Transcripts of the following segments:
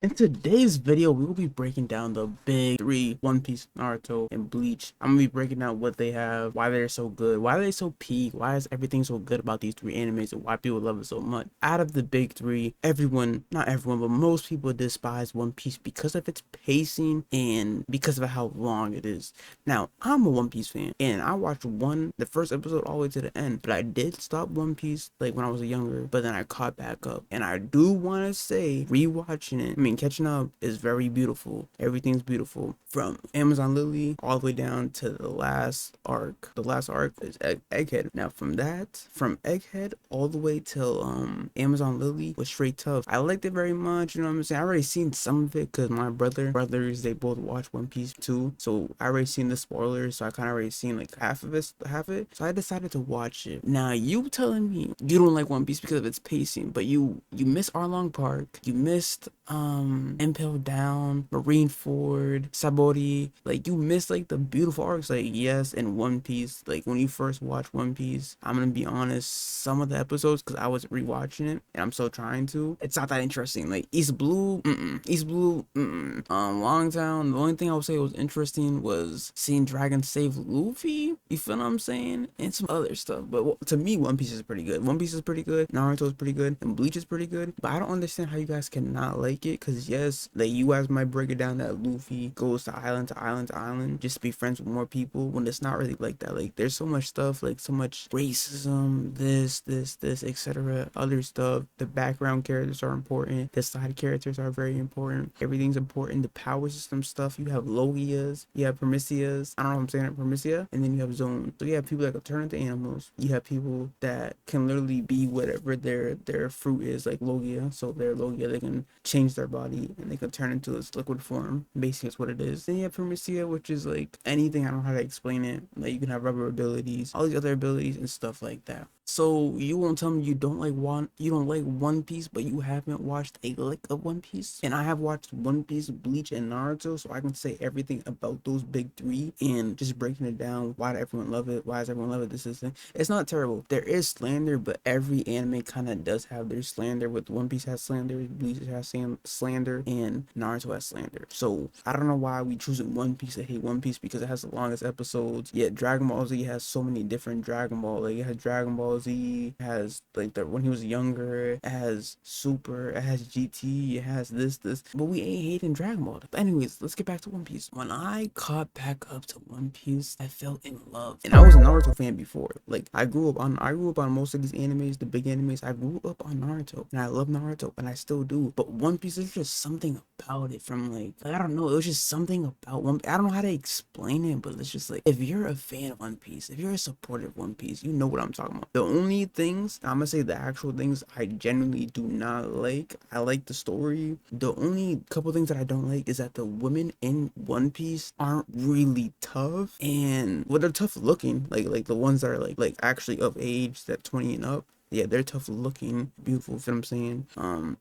In today's video, we will be breaking down the big three: One Piece, Naruto, and Bleach. I'm gonna be breaking down what they have, why they're so good, why they're so peak, why is everything so good about these three animes, and why people love it so much. Out of the big three, everyone, not everyone, but most people despise One Piece because of its pacing and because of how long it is. Now, I'm a One Piece fan, and I watched the first episode all the way to the end, but I did stop One Piece like when I was younger, but then I caught back up, and I do want to say, rewatching it, catching up is very beautiful. Everything's beautiful from Amazon Lily all the way down to the last arc. The last arc is Egghead. Now from Egghead all the way till Amazon Lily was straight tough. I liked it very much. You know what I'm saying? I already seen some of it because my brothers, they both watch One Piece too. So I already seen the spoilers. So I kind of already seen like half of it. So I decided to watch it. Now you telling me you don't like One Piece because of its pacing, but you missed Arlong Park. You missed Impel Down, Marineford, Sabori. Like, you miss like the beautiful arcs. Like, yes, in One Piece, like when you first watch One Piece, I'm gonna be honest, some of the episodes, because I was rewatching it and I'm still trying to, it's not that interesting. Like East Blue, Longtown, the only thing I would say was interesting was seeing Dragon save Luffy. You feel what I'm saying? And some other stuff. But to me, One Piece is pretty good. One Piece is pretty good, Naruto is pretty good, and Bleach is pretty good. But I don't understand how you guys cannot like it, because yes, like, you guys might break it down that Luffy goes to island to island to island just to be friends with more people, when it's not really like that. Like, there's so much stuff, like so much racism, this, etc., other stuff. The background characters are important, the side characters are very important, everything's important. The power system stuff, you have Logias, you have Promisias, I don't know if I'm saying it, Promisia, and then you have Zone. So you have people that can turn into animals, you have people that can literally be whatever their fruit is, like Logia. So their Logia, they can change their body and they can turn into this liquid form. Basically, that's what it is. Then you have Promisia, which is like anything. I don't know how to explain it. Like, you can have rubber abilities, all these other abilities and stuff like that. So you won't tell me you don't like One Piece, but you haven't watched a lick of One Piece? And I have watched One Piece, Bleach, and Naruto, so I can say everything about those big three and just breaking it down. Why does everyone love it? Why does everyone love it? This is thing. It's not terrible. There is slander, but every anime kind of does have their slander. With One Piece has slander, Bleach has slander, and Naruto has slander. So I don't know why we choosing One Piece. I hate One Piece because it has the longest episodes. Yet Dragon Ball Z has so many different Dragon Ball. Like, it has Dragon Ball Z, has like the when he was younger, it has Super, it has GT, it has this. But we ain't hating Dragon Ball. But anyways, let's get back to One Piece. When I caught back up to One Piece, I fell in love. And I was a Naruto fan before. Like, I grew up on most of these animes, the big animes. I grew up on Naruto, and I love Naruto, and I still do. But One Piece, is just something about it. From like, I don't know, it was just something about One Piece. I don't know how to explain it, but it's just like, if you're a fan of One Piece, if you're a supporter of One Piece, you know what I'm talking about. The only things, I'm gonna say the actual things I genuinely do not like. I like the story. The only couple things that I don't like is that the women in One Piece aren't really tough, and well, they're tough looking, like the ones that are like actually of age, that 20 and up. Yeah, they're tough looking, beautiful, you know what I'm saying?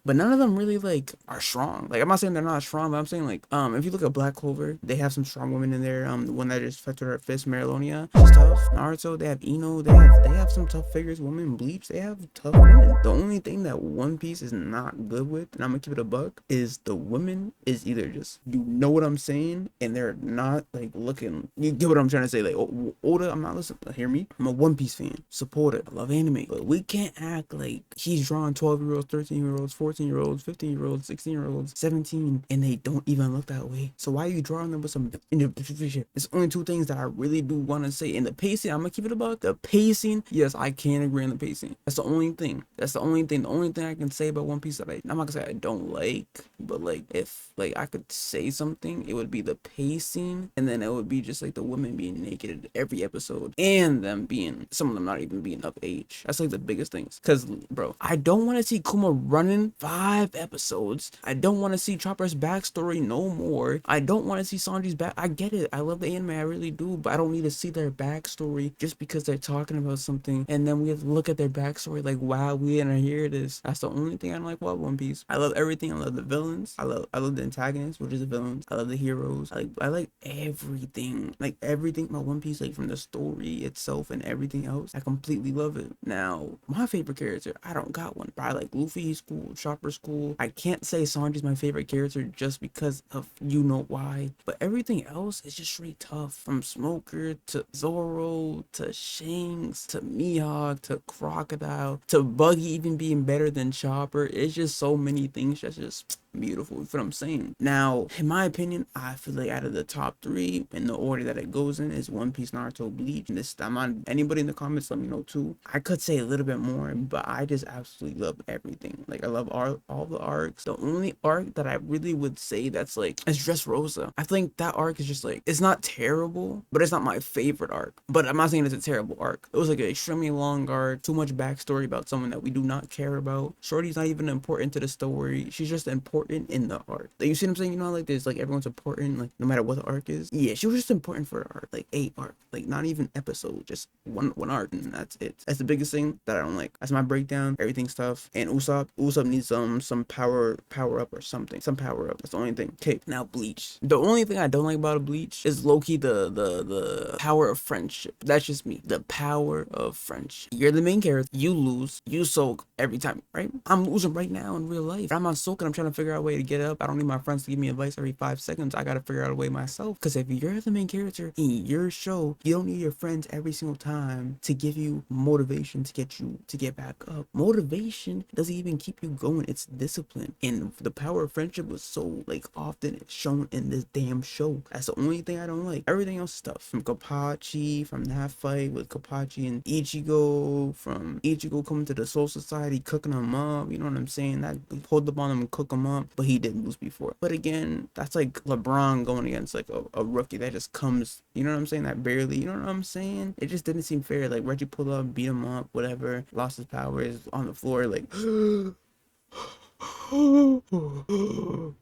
But none of them really like are strong. Like, I'm not saying they're not strong, but I'm saying, like, if you look at Black Clover, they have some strong women in there. The one that just fed her fist, Marilonia, she's tough. Naruto, they have Ino, they have some tough figures. Women, Bleach, they have tough women. The only thing that One Piece is not good with, and I'm gonna keep it a buck, is the women is either just, you know what I'm saying, and they're not like looking. You get what I'm trying to say? Like, Oda, I'm not listening. Hear me? I'm a One Piece fan, support it. I love anime, but we can't act like he's drawing 12-year-olds, 13-year-olds, 14-year-olds, 15-year-olds, 16-year-olds, 17, and they don't even look that way. So why are you drawing them with some? It's only two things that I really do want to say. In the pacing, I'm gonna keep it about the pacing. Yes, I can agree on the pacing. That's the only thing. The only thing I can say about One Piece that I'm not gonna say I don't like, but like, if like I could say something, it would be the pacing, and then it would be just like the women being naked every episode, and them being, some of them not even being of age. That's like the biggest things. Because, bro, I don't want to see Kuma running 5 episodes. I don't want to see Chopper's backstory no more. I don't want to see Sanji's back. I get it. I love the anime. I really do. But I don't need to see their backstory just because they're talking about something. And then we have to look at their backstory like, wow, we didn't hear this. That's the only thing I don't like about One Piece. I love everything. I love the villains. I love the antagonists, which is the villains. I love the heroes. I like everything. Like, everything about One Piece, like from the story itself and everything else. I completely love it. Now, my favorite character, I don't got one, but I like Luffy, he's cool, Chopper's cool. I can't say Sanji's my favorite character just because of you know why, but everything else is just really tough. From Smoker to Zoro to Shanks to Mihawk to Crocodile to Buggy even being better than Chopper. It's just so many things that's just beautiful. You feel what I'm saying? Now, in my opinion, I feel like out of the top three, in the order that it goes in, is One Piece, Naruto, Bleach. And this, I'm on anybody in the comments, let me know too. I could say a little bit more, but I just absolutely love everything. Like I love all the arcs. The only arc that I really would say that's like is Dressrosa. I think that arc is just like, it's not terrible, but it's not my favorite arc. But I'm not saying it's a terrible arc. It was like an extremely long arc, too much backstory about someone that we do not care about. Shorty's not even important to the story. She's just important in the arc. Like, you see what I'm saying? You know, like there's like everyone's important, like no matter what the arc is. Yeah, she was just important for the arc, like a arc, like not even episode, just one arc, and that's it. That's the biggest thing that I don't like. That's my breakdown. Everything's tough. And Usopp needs some power up or something, some power up. That's the only thing. Okay, now Bleach. The only thing I don't like about a Bleach is low-key the power of friendship. That's just me. The power of friendship. You're the main character. You lose. You soak every time, right? I'm losing right now in real life. I'm not soaking. I'm trying to figure out a way to get up. I don't need my friends to give me advice every 5 seconds. I gotta figure out a way myself. Because if you're the main character in your show, you don't need your friends every single time to give you motivation to get you to get back up. Motivation doesn't even keep you going. It's discipline. And the power of friendship was so like often shown in this damn show. That's the only thing I don't like. Everything else stuff. From Kapachi, from that fight with Kapachi and Ichigo, from Ichigo coming to the Soul Society, cooking them up. You know what I'm saying? That pulled up on him and cook them up, but he did lose before. But again, that's like LeBron going against like a rookie that just comes, you know what I'm saying? That barely, you know what I'm saying? It just didn't seem fair. Like Reggie pulled up, beat him up, whatever, lost his powers on the floor, like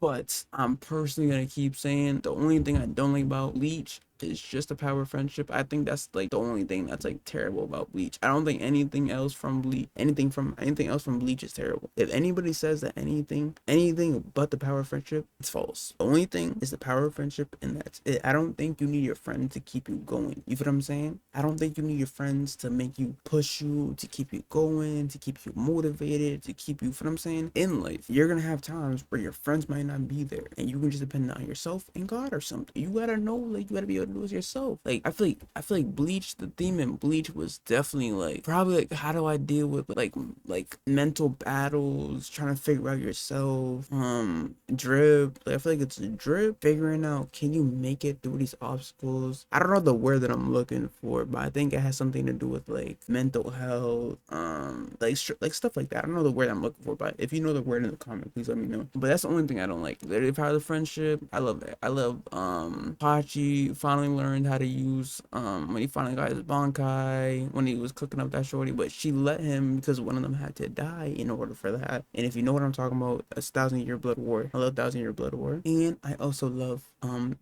but I'm personally gonna keep saying the only thing I don't like about Bleach is just the power of friendship. I think that's like the only thing that's like terrible about Bleach. I don't think anything else from Bleach, anything else from Bleach is terrible. If anybody says that anything but the power of friendship, it's false. The only thing is the power of friendship, and that's it. I don't think you need your friends to keep you going. You feel what I'm saying? I don't think you need your friends to make you push you, to keep you going, to keep you motivated, to keep you, feel what I'm saying? In life, you're gonna have times where your friends might not be there, and you can just depend on yourself and God or something. You gotta know, like, you gotta be able to do it yourself. Like, I feel like Bleach, the theme in Bleach was definitely like probably like, how do I deal with like mental battles, trying to figure out yourself. Drip, like I feel like it's a drip, figuring out, can you make it through these obstacles? I don't know the word that I'm looking for, but I think it has something to do with like mental health, like stuff like that. I don't know the word I'm looking for, but if you know the word in the comment, please let me know. But that's the only thing I don't like. Literally, power of the friendship, I love that. I love Pachi finally learned how to use when he finally got his Bankai, when he was cooking up that shorty, but she let him because one of them had to die in order for that. And if you know what I'm talking about, a 1,000-year blood war. I love 1,000-year blood war. And I also love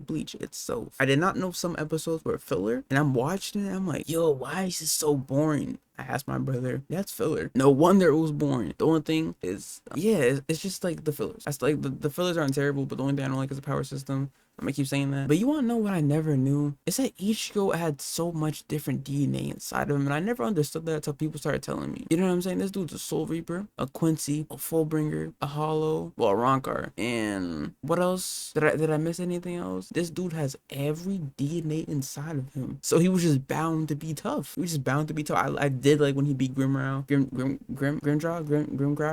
Bleach itself. I did not know some episodes were filler, and I'm watching it, I'm like, yo, why is this so boring? I asked my brother, that's filler. No wonder it was boring. The only thing is, yeah, it's just like the fillers. That's like the fillers aren't terrible, but the only thing I don't like is the power system. I'm gonna keep saying that. But you wanna know what I never knew? It's that Ichigo had so much different DNA inside of him, and I never understood that until people started telling me. You know what I'm saying? This dude's a Soul Reaper, a Quincy, a Fullbringer, a Hollow, well, a Rancor, and what else? Did I miss anything else? This dude has every DNA inside of him, so he was just bound to be tough. He was just bound to be tough. I did like when he beat Grimdrow,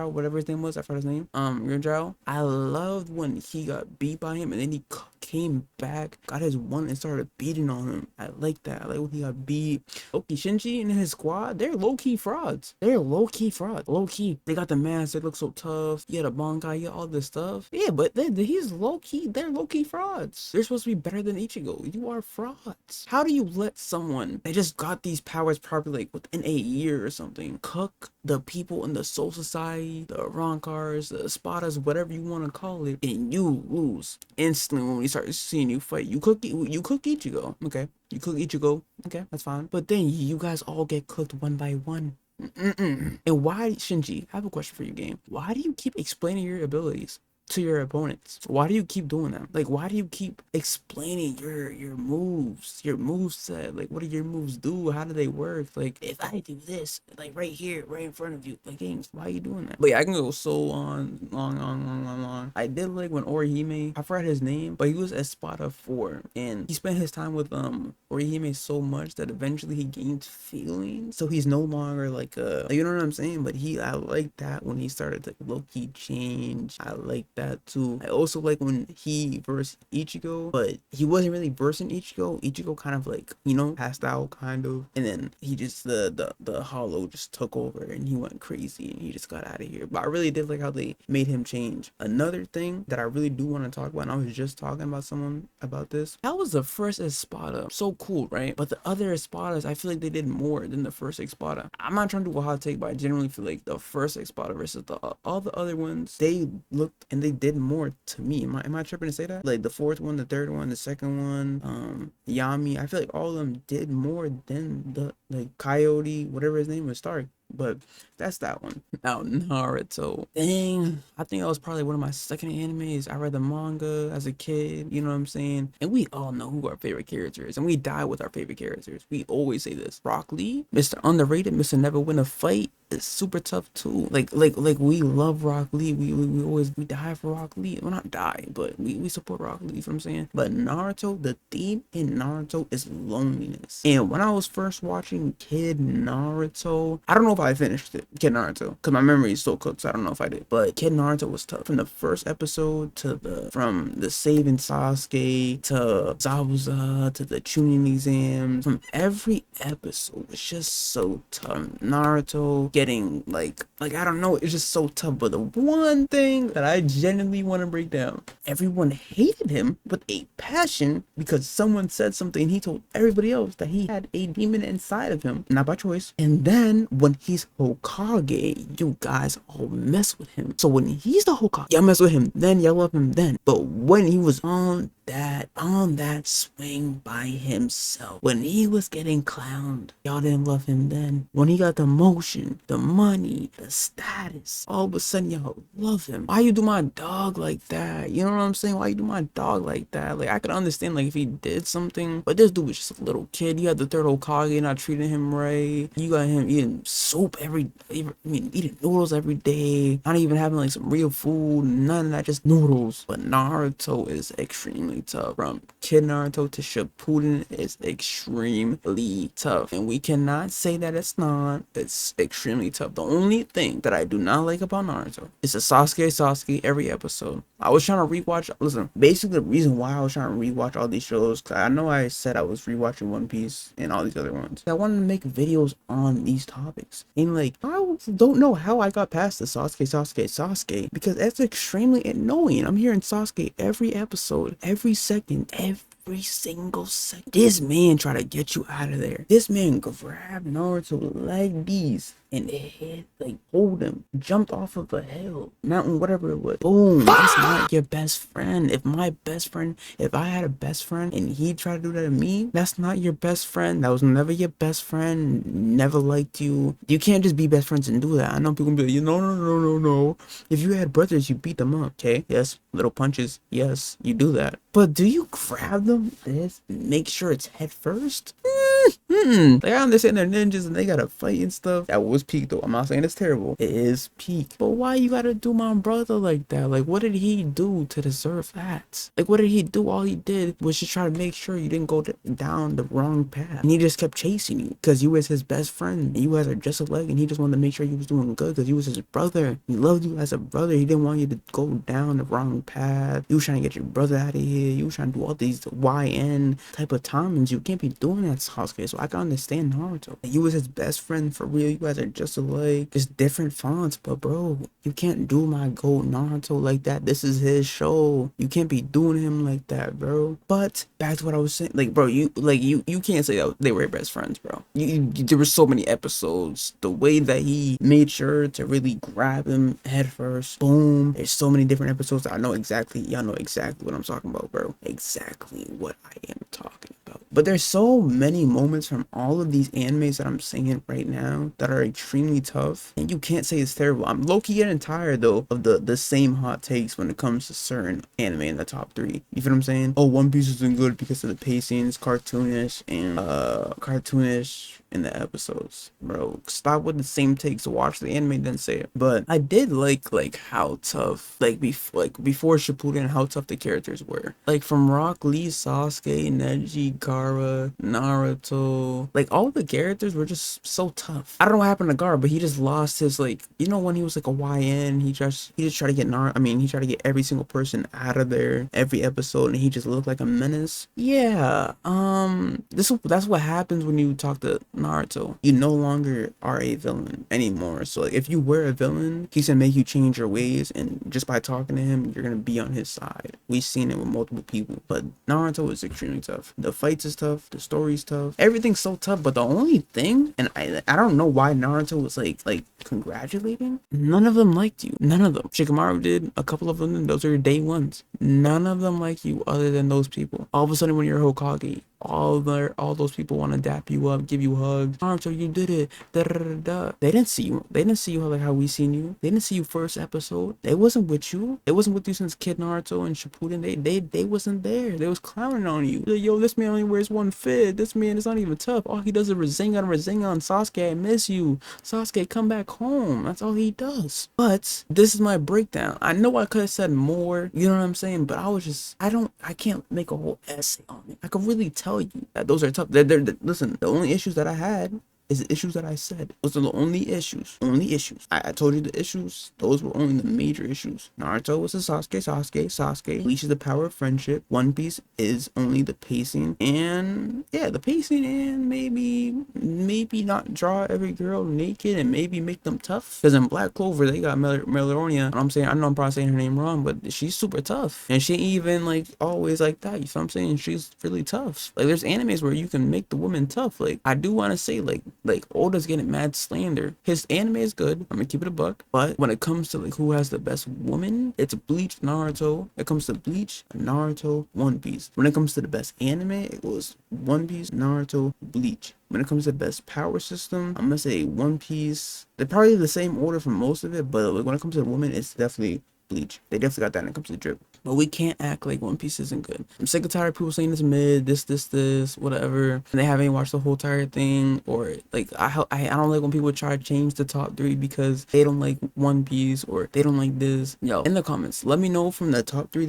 whatever his name was. I forgot his name. Grimdrow. I loved when he got beat by him, and then he came back, got his one, and started beating on him. I like that. I like when he got beat. Loki, Shinji and his squad, they're low-key frauds. Low-key. They got the mask, they look so tough. You got a Bankai, you got all this stuff. Yeah, but he's low-key. They're low-key frauds. They're supposed to be better than Ichigo. You are frauds. How do you let someone that just got these powers probably like within a year or something cook the people in the Soul Society, the Rancors, the Espadas, whatever you want to call it, and you lose instantly when we start seeing you fight? You cook Ichigo, okay? You cook Ichigo, okay? That's fine. But then you guys all get cooked one by one. And why, Shinji? I have a question for you, game. Why do you keep explaining your abilities? to your opponents. Why do you keep doing that? Like, why do you keep explaining your moves, your move set? Like, what do your moves do? How do they work? Like, if I do this, like right here, right in front of you, like, games, why are you doing that? But yeah, I can go so on, long. I did like when Orihime, I forgot his name, but he was Espada 4, and he spent his time with Orihime so much that eventually he gained feelings. So he's no longer like you know what I'm saying? But I like that when he started to low-key change. I like that too. I also like when he versed Ichigo, but he wasn't really versing Ichigo. Ichigo kind of like, you know, passed out kind of, and then he just the hollow just took over and he went crazy and he just got out of here. But I really did like how they made him change. Another thing that I really do want to talk about, and I was just talking about someone about this, that was the first Espada. So cool, right? But the other Espadas, I feel like they did more than the first Espada. I'm not trying to do a hot take, but I generally feel like the first Espada versus all the other ones, they looked and they did more to me. Am I tripping to say that? Like the fourth one, the third one, the second one, Yami, I feel like all of them did more than the like Coyote, whatever his name was, Stark. But that's that one. Now Naruto, dang, I think that was probably one of my second animes. I read the manga as a kid, you know what I'm saying? And we all know who our favorite character is, and we die with our favorite characters. We always say this. Rock Lee, Mr. Underrated, Mr. Never Win a Fight, is super tough too. Like we love Rock Lee. We die for Rock Lee. Well, not die, but we support Rock Lee, you know what I'm saying? But Naruto, the theme in Naruto is loneliness. And when I was first watching Kid Naruto, I don't know if I finished it, Kid Naruto, because my memory is still cooked, so I don't know if I did. But Kid Naruto was tough. From the first episode to from the saving Sasuke to Zabuza to the Chunin exam, from every episode was just so tough. Naruto getting like I don't know, it's just so tough. But the one thing that I genuinely want to break down, everyone hated him with a passion because someone said something and he told everybody else that he had a demon inside of him, not by choice. And then when he's Hokage, you guys all mess with him. So when he's the Hokage, y'all mess with him, then y'all love him then. But when he was on that swing by himself, when he was getting clowned, y'all didn't love him then. When he got the motion, the money, the status, all of a sudden y'all love him. Why you do my dog like that? You know what I'm saying? Why you do my dog like that? Like, I could understand like if he did something, but this dude was just a little kid. You had the third Hokage not treating him right. You got him eating soup eating noodles every day, not even having like some real food, none of that, just noodles. But Naruto is extremely tough. From Kid Naruto to Shippuden is extremely tough, and we cannot say that it's not. It's extremely tough. The only thing that I do not like about Naruto is the Sasuke every episode. I was trying to rewatch. Listen, basically the reason why I was trying to rewatch all these shows, cause I know I said I was rewatching One Piece and all these other ones. I wanted to make videos on these topics, and like I don't know how I got past the Sasuke because that's extremely annoying. I'm hearing Sasuke every episode, every second, every single second. This man try to get you out of there. This man grabbed Naruto like these and hit, like, hold him, jumped off of a hill, mountain, whatever it was. Boom. That's not your best friend. If I had a best friend and he tried to do that to me, that's not your best friend. That was never your best friend. Never liked you. You can't just be best friends and do that. I know people be like, no. If you had brothers, you beat them up, okay? Yes, little punches. Yes, you do that. But do you grab them, make sure it's head first? Like, I understand they're ninjas and they gotta fight and stuff. That was peak though. I'm not saying it's terrible. It is peak. But why you gotta do my brother like that? Like, what did he do to deserve that? Like, what did he do? All he did was just try to make sure you didn't go down the wrong path. And he just kept chasing you because you was his best friend. And you guys are just alike, and he just wanted to make sure you was doing good because you was his brother. He loved you as a brother. He didn't want you to go down the wrong path. You was trying to get your brother out of here. You was trying to do all these YN type of timings. You can't be doing that, Sasuke. So I can understand Naruto. You was his best friend for real. You guys are just alike. Just different fonts. But bro, you can't do my goat Naruto like that. This is his show. You can't be doing him like that, bro. But back to what I was saying. Like, bro, you can't say that they were best friends, bro. There were so many episodes. The way that he made sure to really grab him head first. Boom. There's so many different episodes. Y'all know exactly what I'm talking about, bro. Exactly what I am talking about. But there's so many moments from all of these animes that I'm saying right now that are extremely tough, and you can't say it's terrible. I'm low-key getting tired though of the same hot takes when it comes to certain anime in the top three. You feel what I'm saying? Oh, One Piece isn't good because of the pacing, it's cartoonish and cartoonish in the episodes. Bro, stop with the same takes. Watch the anime then say it. But I did like how tough, before Shippuden, how tough the characters were. Like from Rock Lee, Sasuke, Neji, Gaara, Naruto, like all the characters were just so tough. I don't know what happened to Gaara, but he just lost his, like, you know, when he was like a YN, he just tried to get he tried to get every single person out of there every episode, and he just looked like a menace. Yeah, that's what happens when you talk to Naruto. You no longer are a villain anymore. So like, if you were a villain, he's gonna make you change your ways, and just by talking to him, you're gonna be on his side. We've seen it with multiple people. But Naruto is extremely tough. The fights is tough, the story's tough, everything's so tough. But the only thing, and I don't know why Naruto was like congratulating, none of them liked you. None of them. Shikamaru did, a couple of them, those are your day ones. None of them like you other than those people. All of a sudden when you're Hokage, all those people want to dap you up, give you hugs. Naruto, you did it. Da, da, da, da. They didn't see you. They didn't see you like how we seen you. They didn't see you first episode. They wasn't with you. They wasn't with you since Kid Naruto and Shippuden. They wasn't there. They was clowning on you. Like, yo, this man only wears one fit. This man is not even tough. All he does is Rasengan. Sasuke, I miss you. Sasuke, come back home. That's all he does. But this is my breakdown. I know I could have said more. You know what I'm saying? But I can't make a whole essay on it. I could really tell you that those are tough. Listen, the only issues that I had is the issues that I said. Those are the only issues. I told you the issues. Those were only the major issues. Naruto was the Sasuke. Bleach is the power of friendship. One Piece is only the pacing. And yeah, the pacing, and maybe not draw every girl naked and maybe make them tough. Because in Black Clover, they got Melonia. And I know I'm probably saying her name wrong, but she's super tough. And she ain't even like always like that. You know what I'm saying? She's really tough. Like there's animes where you can make the woman tough. Like I do want to say like Oda's getting mad slander. His anime is good. I'm gonna keep it a buck. But when it comes to like who has the best woman, it's Bleach, Naruto. It comes to Bleach, Naruto, One Piece. When it comes to the best anime, it was One Piece, Naruto, Bleach. When it comes to best power system, I'm gonna say One Piece. They're probably the same order for most of it, but like when it comes to the woman, it's definitely Bleach. They definitely got that when it comes to drip. But we can't act like One Piece isn't good. I'm sick of tired of people saying it's mid, this, whatever, and they haven't watched the whole entire thing. Or like I don't like when people try to change the top three because they don't like One Piece or they don't like this. Yo, in the comments, let me know from the top three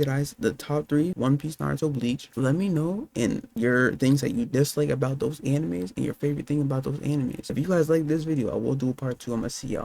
One Piece, Naruto, Bleach. Let me know and your things that you dislike about those animes and your favorite thing about those animes. If you guys like this video, I will do a part 2. I'm gonna see y'all.